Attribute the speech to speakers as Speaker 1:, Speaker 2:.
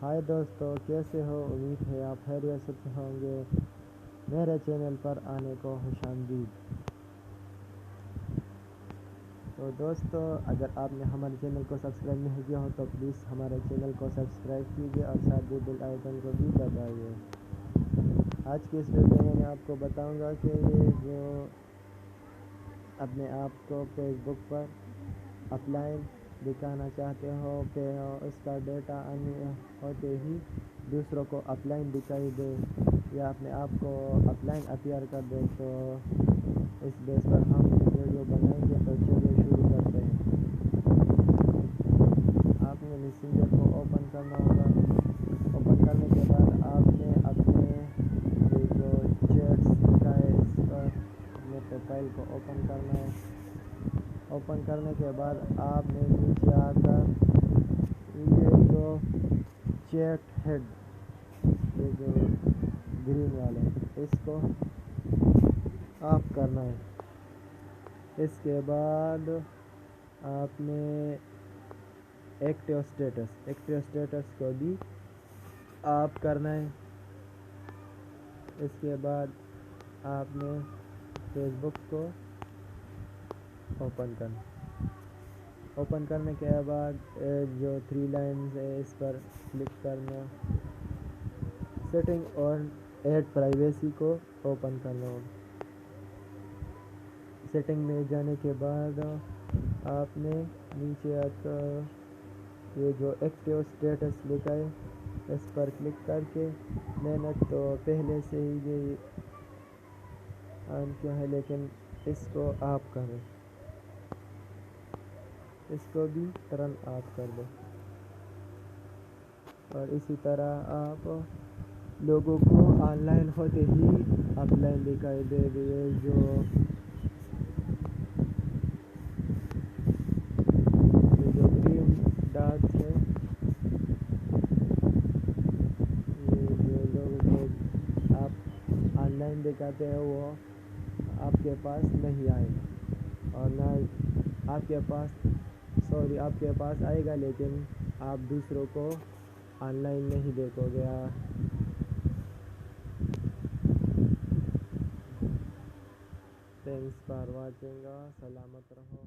Speaker 1: ہائے دوستو، کیسے ہو؟ امید ہے آپ خیریت سے ہوں گے۔ میرے چینل پر آنے کو خوش آمدید۔ تو دوستو، اگر آپ نے ہمارے چینل کو سبسکرائب نہیں کیا ہو تو پلیز ہمارے چینل کو سبسکرائب کیجیے اور ساتھ ہی بیل آئیکن کو بھی دبائیے۔ آج کی اس ویڈیو میں آپ کو بتاؤں گا کہ یہ جو اپنے آپ کو فیس بک پر اپ لائن دکھانا چاہتے ہو کہ اس کا ڈیٹا آن ہوتے ہی دوسروں کو اپ لائن دکھائی دے یا اپنے آپ کو اپ لائن اپیئر کر دے، تو اس بیس پر ہم ویڈیو بنائیں گے۔ تو چلیے شروع کرتے ہیں۔ آپ نے میسنجر کو اوپن کرنا ہوگا۔ اوپن کرنے کے بعد آپ نے اپنے یہ جو چیٹس لکھا ہے اس پر اپنے پروفائل کو اوپن کرنا ہے۔ اوپن کرنے کے بعد آپ نے نیچے آ کر یہ جو چیٹ ہیڈ، یہ جو گرین والا ہے، اس کو آف کرنا ہے۔ اس کے بعد آپ نے ایکٹیو اسٹیٹس کو بھی آف کرنا ہے۔ اس کے بعد آپ نے فیس بک کو اوپن کرنے کے بعد جو 3 لائنز ہے اس پر کلک کرنا، سیٹنگ اور ایڈ پرائیویسی کو اوپن کرنا ہوگا۔ سیٹنگ میں جانے کے بعد آپ نے نیچے آ کر یہ جو ایکٹیو اسٹیٹس لکھا ہے اس پر کلک کر کے، میں نے تو پہلے سے ہی یہ آن کیا ہے لیکن اس کو آف کریں، اس کو بھی ٹرن آف کر دیں، اور اسی طرح آپ لوگوں کو آن لائن ہوتے ہی اپ لائن دکھائی دے گئے۔ جو گرین ڈاٹس ہے، یہ جو لوگوں کو آپ آن لائن دکھاتے ہیں وہ آپ کے پاس نہیں آئے گا، اور نہ آپ کے پاس آئے گا لیکن آپ دوسروں کو آن لائن نہیں دیکھو گے۔ Thanks for watching. سلامت رہو۔